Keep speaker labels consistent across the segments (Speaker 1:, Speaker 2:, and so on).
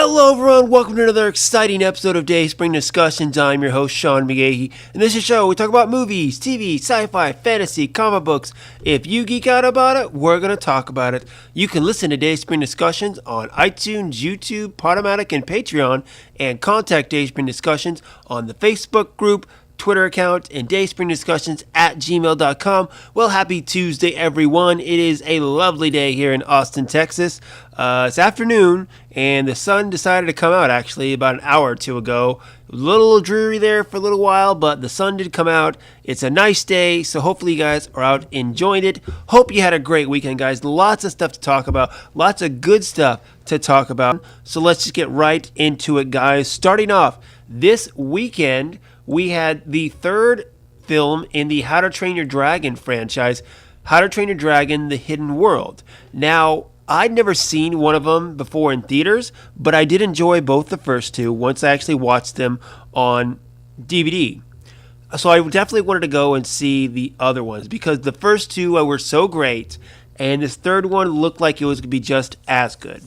Speaker 1: Hello everyone, welcome to another exciting episode of Dayspring Discussions. I'm your host Sean McGahee. In this show we talk about movies, TV, sci-fi, fantasy, comic books. If you geek out about it, we're going to talk about it. You can listen to Dayspring Discussions on iTunes, YouTube, Podomatic, and Patreon, and contact Dayspring Discussions on the Facebook group, Twitter account, and dayspringdiscussions@gmail.com. Well, happy Tuesday, everyone. It is a lovely day here in Austin, Texas. It's afternoon, and the sun decided to come out, actually, about an hour or two ago. It was a little dreary there for a little while, but the sun did come out. It's a nice day, so hopefully you guys are out enjoying it. Hope you had a great weekend, guys. Lots of stuff to talk about. Lots of good stuff to talk about. So let's just get right into it, guys. Starting off, this weekend, we had the third film in the How to Train Your Dragon franchise, How to Train Your Dragon: The Hidden World. Now, I'd never seen one of them before in theaters, but I did enjoy both the first two once I actually watched them on DVD. So I definitely wanted to go and see the other ones because the first two were so great, and this third one looked like it was going to be just as good.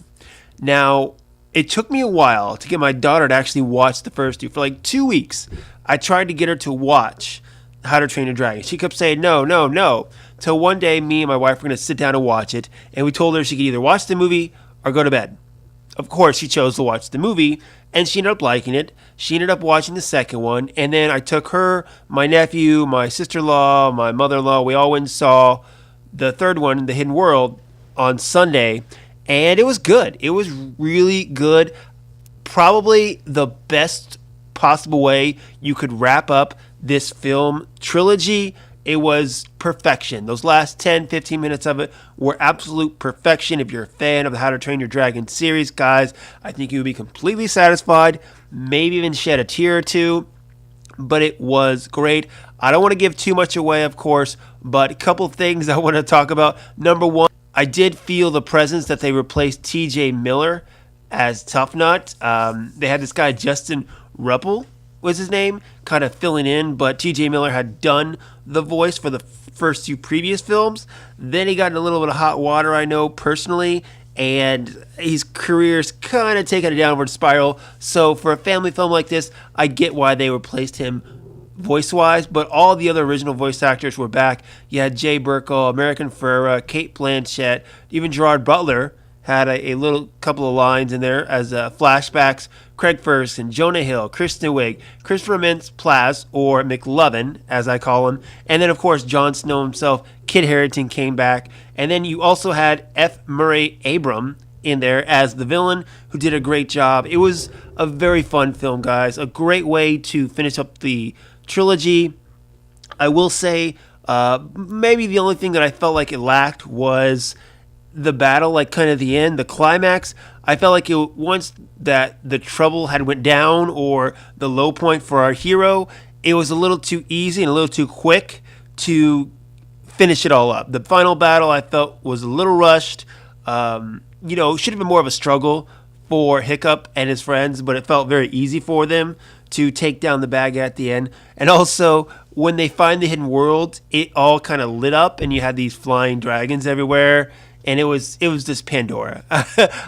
Speaker 1: Now, it took me a while to get my daughter to actually watch the first two. For like 2 weeks, I tried to get her to watch How to Train Your Dragon. She kept saying no, no, no. Till one day, me and my wife were going to sit down and watch it, and we told her she could either watch the movie or go to bed. Of course, she chose to watch the movie, and she ended up liking it. She ended up watching the second one, and then I took her, my nephew, my sister-in-law, my mother-in-law. We all went and saw the third one, The Hidden World, on Sunday, and it was good. It was really good. Probably the best possible way you could wrap up this film trilogy. It was perfection. Those last 10-15 minutes of it were absolute perfection. If you're a fan of the How to Train Your Dragon series, guys, I think you'll be completely satisfied, maybe even shed a tear or two, but it was great. I don't want to give too much away, of course, but a couple things I want to talk about. Number one, I did feel the presence that they replaced TJ Miller as Tough Nut. They had this guy, Justin Ruppel was his name, kind of filling in, but TJ Miller had done the voice for the first two previous films. Then he got in a little bit of hot water, I know, personally, and his career's kind of taken a downward spiral. So for a family film like this, I get why they replaced him voice-wise, but all the other original voice actors were back. You had Jay Burkle, American Ferrera, Kate Blanchett, even Gerard Butler had a little couple of lines in there as flashbacks. Craig Ferguson, Jonah Hill, Kristen Wiig, Christopher Mintz-Plasse, or McLovin, as I call him, and then, of course, Jon Snow himself. Kit Harington came back, and then you also had F. Murray Abraham in there as the villain, who did a great job. It was a very fun film, guys. A great way to finish up the trilogy. I will say, maybe the only thing that I felt like it lacked was the battle, like kind of the end, the climax. I felt like once that the trouble had went down, or the low point for our hero, it was a little too easy and a little too quick to finish it all up. The final battle I felt was a little rushed. It should have been more of a struggle for Hiccup and his friends, but it felt very easy for them to take down the bad guy at the end. And also, when they find the hidden world, it all kind of lit up, and you had these flying dragons everywhere. And it was just Pandora.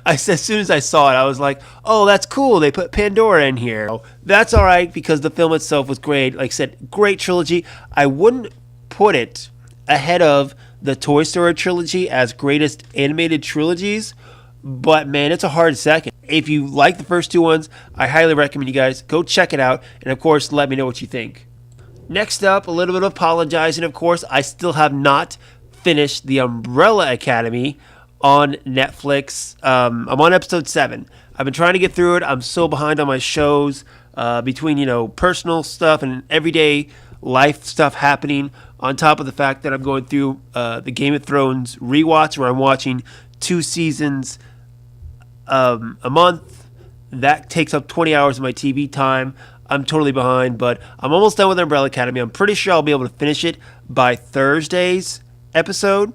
Speaker 1: As soon as I saw it, I was like, oh, that's cool. They put Pandora in here. That's all right, because the film itself was great. Like I said, great trilogy. I wouldn't put it ahead of the Toy Story trilogy as greatest animated trilogies, but man, it's a hard second. If you like the first two ones, I highly recommend you guys go check it out. And of course, let me know what you think. Next up, a little bit of apologizing, of course. I still have not finished The Umbrella Academy on Netflix. I'm on episode 7. I've been trying to get through it. I'm so behind on my shows, between personal stuff and everyday life stuff happening, on top of the fact that I'm going through the Game of Thrones rewatch, where I'm watching 2 seasons a month. That takes up 20 hours of my TV time. I'm totally behind, but I'm almost done with Umbrella Academy. I'm pretty sure I'll be able to finish it by Thursday's episode,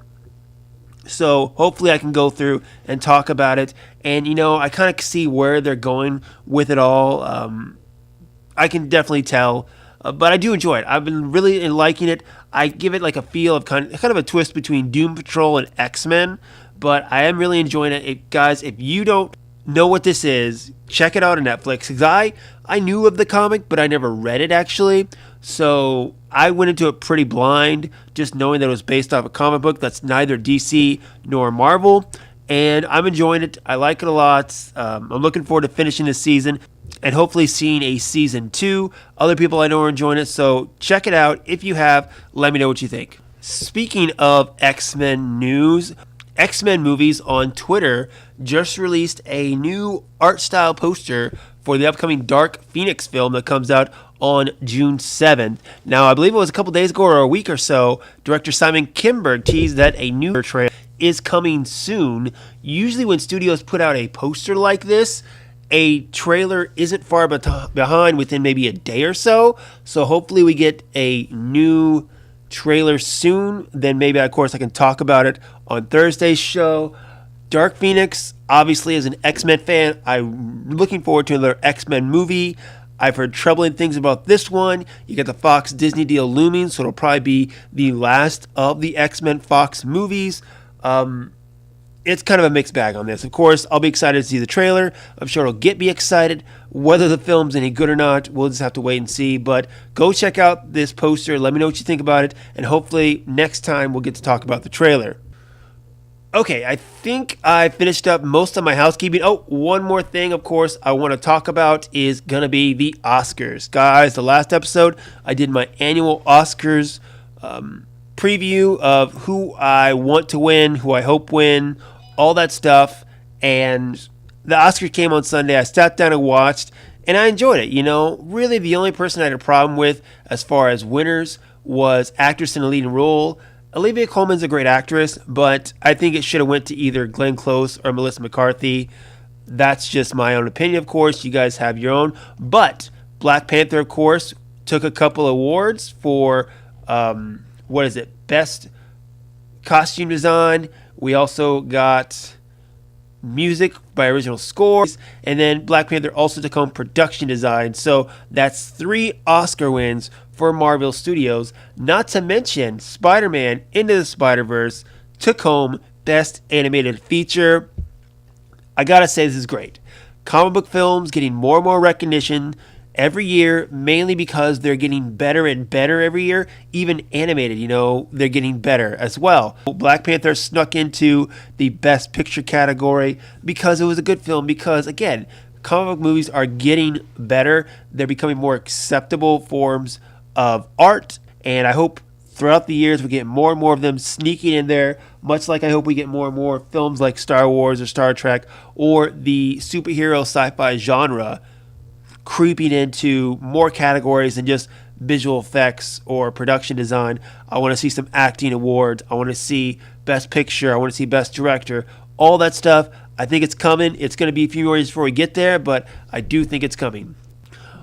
Speaker 1: so hopefully I can go through and talk about it. And I kind of see where they're going with it all. I can definitely tell, but I do enjoy it. I've been really liking it. I give it like a feel of kind of a twist between Doom Patrol and X-Men, but I am really enjoying it. Guys, if you don't know what this is, check it out on Netflix. Because I knew of the comic, but I never read it actually. So I went into it pretty blind, just knowing that it was based off a comic book that's neither DC nor Marvel. And I'm enjoying it. I like it a lot. I'm looking forward to finishing this season and hopefully seeing a season 2. Other people I know are enjoying it, so check it out. If you have, let me know what you think. Speaking of X-Men news, X-Men Movies on Twitter just released a new art style poster for the upcoming Dark Phoenix film that comes out on June 7th. Now, I believe it was a couple days ago or a week or so, director Simon Kinberg teased that a new trailer is coming soon. Usually when studios put out a poster like this, a trailer isn't far behind within maybe a day or so. So hopefully we get a new trailer soon. Then maybe, of course, I can talk about it on Thursday's show. Dark Phoenix, obviously, as an X-Men fan, I'm looking forward to another X-Men movie. I've heard troubling things about this one. You got the Fox Disney deal looming, so it'll probably be the last of the X-Men Fox movies. It's kind of a mixed bag on this. Of course, I'll be excited to see the trailer. I'm sure it'll get me excited. Whether the film's any good or not, we'll just have to wait and see. But go check out this poster. Let me know what you think about it. And hopefully next time we'll get to talk about the trailer. Okay, I think I finished up most of my housekeeping. Oh, one more thing, of course, I want to talk about is going to be the Oscars. Guys, the last episode, I did my annual Oscars preview of who I want to win, who I hope win, all that stuff. And the Oscars came on Sunday. I sat down and watched, and I enjoyed it. You know, really the only person I had a problem with as far as winners was actress in a leading role. Olivia Colman's a great actress, but I think it should have went to either Glenn Close or Melissa McCarthy. That's just my own opinion, of course. You guys have your own. But Black Panther, of course, took a couple awards for, Best Costume Design. We also got music by original scores. And then Black Panther also took home production design. So that's 3 Oscar wins for Marvel Studios. Not to mention Spider-Man Into the Spider-Verse took home Best Animated Feature. I gotta say, this is great. Comic book films getting more and more recognition every year, mainly because they're getting better and better every year. Even animated, they're getting better as well. Black Panther snuck into the Best Picture category because it was a good film. Because, again, comic book movies are getting better. They're becoming more acceptable forms of art. And I hope throughout the years we get more and more of them sneaking in there, much like I hope we get more and more films like Star Wars or Star Trek or the superhero sci-fi genre creeping into more categories than just visual effects or production design. I want to see some acting awards. I want to see Best Picture. I want to see Best Director. All that stuff. I think it's coming. It's going to be a few more years before we get there, but I do think it's coming.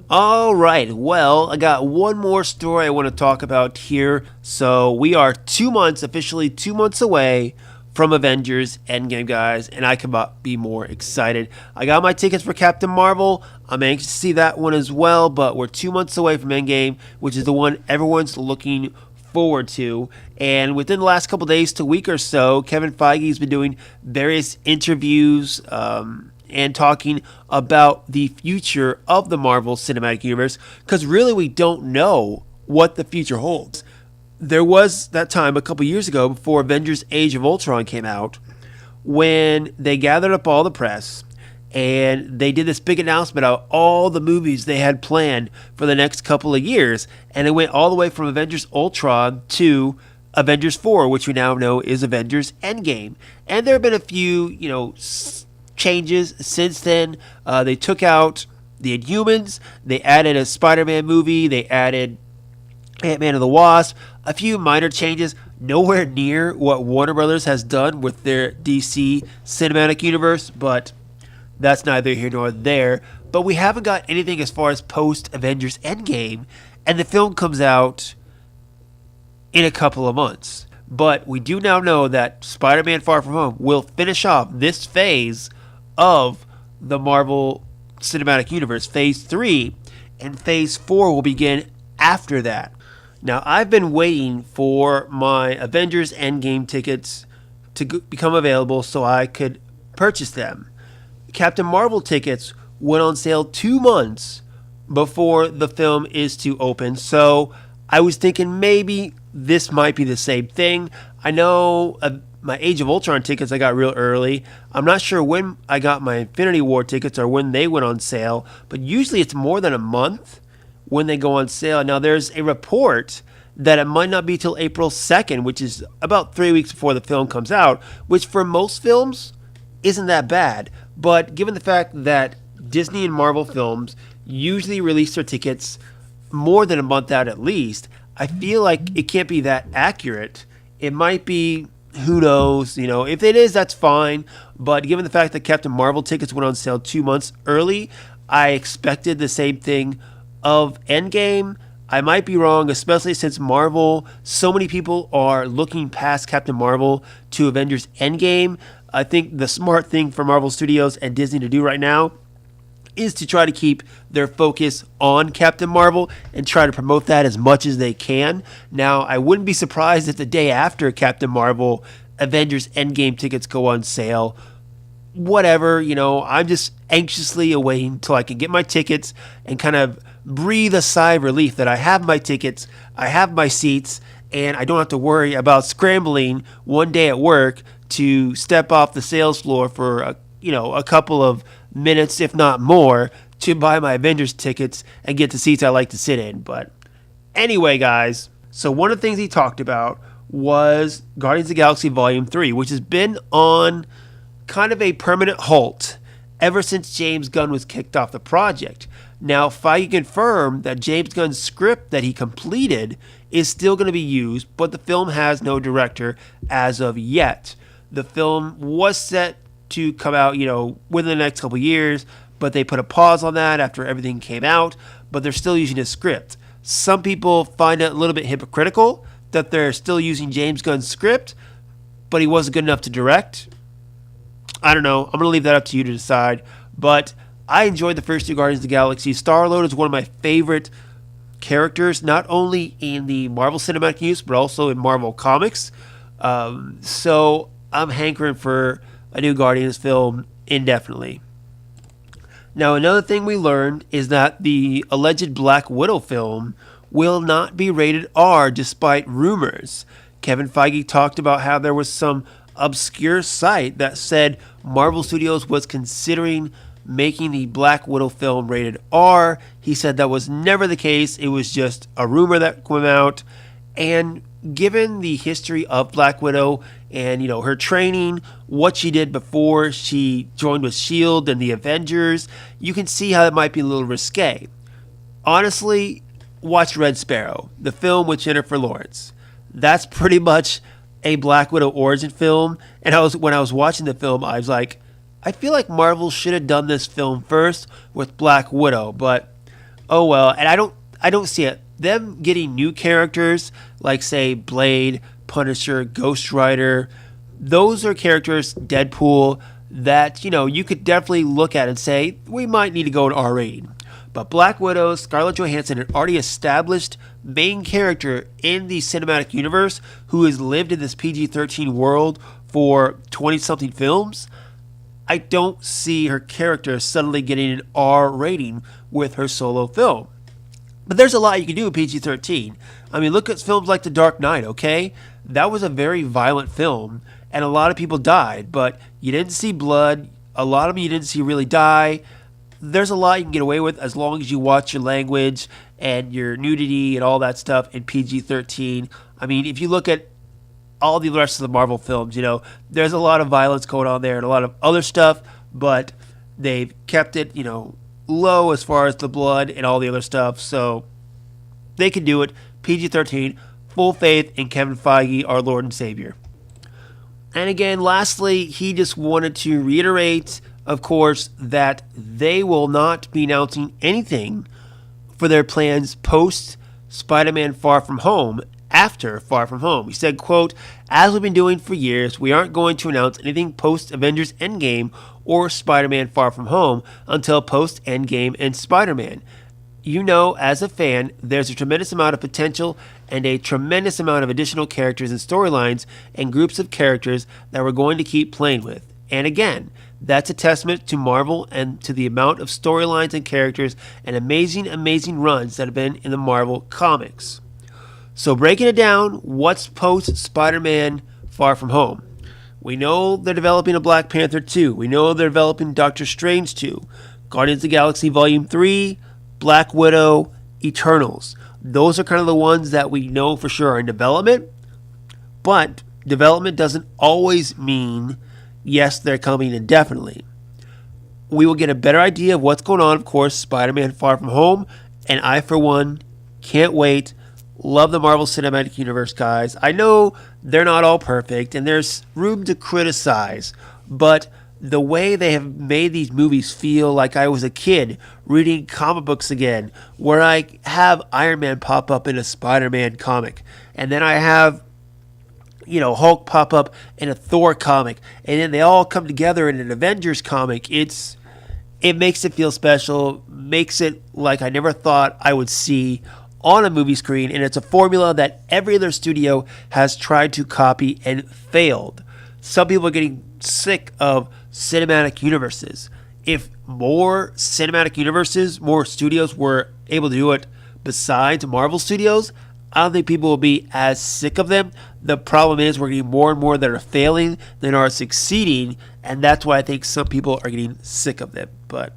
Speaker 1: All right. Well, I got one more story I want to talk about here. So we are officially 2 months away from Avengers Endgame, guys, and I could not be more excited. I got my tickets for Captain Marvel. I'm anxious to see that one as well, but we're 2 months away from Endgame, which is the one everyone's looking forward to. And within the last couple days to a week or so, Kevin Feige has been doing various interviews and talking about the future of the Marvel Cinematic Universe, because really we don't know what the future holds. There was that time a couple years ago before Avengers Age of Ultron came out when they gathered up all the press and they did this big announcement of all the movies they had planned for the next couple of years. And it went all the way from Avengers Ultron to Avengers 4, which we now know is Avengers Endgame. And there have been a few, changes since then. They took out the Inhumans. They added a Spider-Man movie. They added Ant-Man and the Wasp. A few minor changes, nowhere near what Warner Brothers has done with their DC cinematic universe, but that's neither here nor there. But we haven't got anything as far as post-Avengers Endgame, and the film comes out in a couple of months. But we do now know that Spider-Man Far From Home will finish off this phase of the Marvel Cinematic Universe, Phase 3, and Phase 4 will begin after that. Now, I've been waiting for my Avengers Endgame tickets to become available so I could purchase them. Captain Marvel tickets went on sale 2 months before the film is to open. So I was thinking maybe this might be the same thing. I know my Age of Ultron tickets I got real early. I'm not sure when I got my Infinity War tickets or when they went on sale, but usually it's more than a month when they go on sale. Now there's a report that it might not be till April 2nd, which is about 3 weeks before the film comes out, which for most films isn't that bad. But given the fact that Disney and Marvel films usually release their tickets more than a month out at least, I feel like it can't be that accurate. It might be, who knows, if it is, that's fine. But given the fact that Captain Marvel tickets went on sale 2 months early, I expected the same thing of Endgame. I might be wrong, especially since Marvel, so many people are looking past Captain Marvel to Avengers Endgame. I think the smart thing for Marvel Studios and Disney to do right now is to try to keep their focus on Captain Marvel and try to promote that as much as they can. Now, I wouldn't be surprised if the day after Captain Marvel, Avengers Endgame tickets go on sale. Whatever, I'm just anxiously awaiting until I can get my tickets and kind of breathe a sigh of relief that I have my tickets, I have my seats, and I don't have to worry about scrambling one day at work to step off the sales floor for a couple of minutes, if not more, to buy my Avengers tickets and get the seats I like to sit in. But anyway, guys, so one of the things he talked about was Guardians of the Galaxy Volume 3, which has been on kind of a permanent halt ever since James Gunn was kicked off the project. Now, Feige confirmed that James Gunn's script that he completed is still going to be used, but the film has no director as of yet. The film was set to come out, within the next couple years, but they put a pause on that after everything came out, but they're still using his script. Some people find it a little bit hypocritical that they're still using James Gunn's script, but he wasn't good enough to direct. I don't know. I'm going to leave that up to you to decide, but I enjoyed the first two Guardians of the Galaxy. Star-Lord is one of my favorite characters, not only in the Marvel Cinematic Universe, but also in Marvel Comics. So I'm hankering for a new Guardians film indefinitely. Now, another thing we learned is that the alleged Black Widow film will not be rated R despite rumors. Kevin Feige talked about how there was some obscure site that said Marvel Studios was considering making the Black Widow film rated R. He said that was never the case. It was just a rumor that came out. And given the history of Black Widow and, her training, what she did before she joined with S.H.I.E.L.D. and the Avengers, you can see how it might be a little risque. Honestly, watch Red Sparrow, the film with Jennifer Lawrence. That's pretty much a Black Widow origin film. And when I was watching the film, I was like, I feel like Marvel should have done this film first with Black Widow, but oh well. And I don't see it. Them getting new characters like, say, Blade, Punisher, Ghost Rider, those are characters, Deadpool, that, you could definitely look at and say, we might need to go an R rating. But Black Widow, Scarlett Johansson, an already established main character in the cinematic universe who has lived in this PG-13 world for 20-something films, I don't see her character suddenly getting an R rating with her solo film. But there's a lot you can do with PG-13. I mean, look at films like The Dark Knight, okay? That was a very violent film, and a lot of people died, but you didn't see blood. A lot of them you didn't see really die. There's a lot you can get away with as long as you watch your language and your nudity and all that stuff in PG-13. I mean, if you look at all the rest of the Marvel films, there's a lot of violence going on there and a lot of other stuff, but they've kept it, low as far as the blood and all the other stuff, so they can do it. PG-13, full faith in Kevin Feige, our Lord and Savior. And again, lastly, he just wanted to reiterate, of course, that they will not be announcing anything for their plans post Spider-Man Far From Home, after Far From Home. He said, quote, as we've been doing for years, we aren't going to announce anything post-Avengers Endgame or Spider-Man Far From Home until post-Endgame and Spider-Man. As a fan, there's a tremendous amount of potential and a tremendous amount of additional characters and storylines and groups of characters that we're going to keep playing with. And again, That's a testament to Marvel and to the amount of storylines and characters and amazing runs that have been in the Marvel comics. So breaking it down, what's post Spider-Man Far From Home? We know they're developing a Black Panther 2. We know they're developing Doctor Strange 2. Guardians of the Galaxy Volume 3, Black Widow, Eternals. Those are kind of the ones that we know for sure are in development. But development doesn't always mean, yes, they're coming indefinitely. We will get a better idea of what's going on, of course, Spider-Man Far From Home. And I, for one, can't wait. Love the Marvel Cinematic Universe, guys. I know they're not all perfect, and there's room to criticize. But the way they have made these movies feel like I was a kid reading comic books again, where I have Iron Man pop up in a Spider-Man comic, and then I have Hulk pop up in a Thor comic, and then they all come together in an Avengers comic. It makes it feel special, makes it like I never thought I would see on a movie screen, and it's a formula that every other studio has tried to copy and failed. Some people are getting sick of cinematic universes. If more cinematic universes, more studios were able to do it besides Marvel Studios, I don't think people will be as sick of them. The problem is we're getting more and more that are failing than are succeeding, and that's why I think some people are getting sick of them. But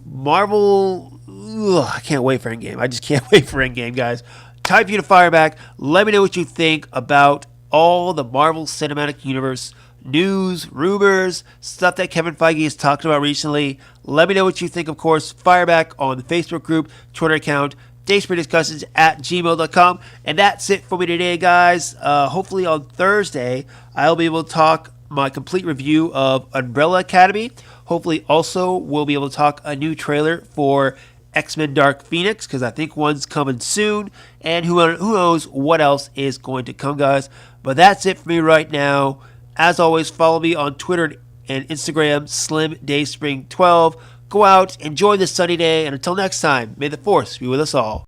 Speaker 1: Marvel, I can't wait for Endgame. I just can't wait for Endgame, guys. Time for you to fire back. Let me know what you think about all the Marvel Cinematic Universe news, rumors, stuff that Kevin Feige has talked about recently. Let me know what you think, of course. Fire back on the Facebook group, Twitter account, dayspringdiscussions at gmail.com. And that's it for me today, guys. Hopefully on Thursday, I'll be able to talk my complete review of Umbrella Academy. Hopefully also we'll be able to talk a new trailer for X-Men Dark Phoenix, because I think one's coming soon. And who knows what else is going to come, guys. But that's it for me right now. As always, follow me on Twitter and Instagram, SlimDayspring12. Go out, enjoy this sunny day, and until next time, may the Force be with us all.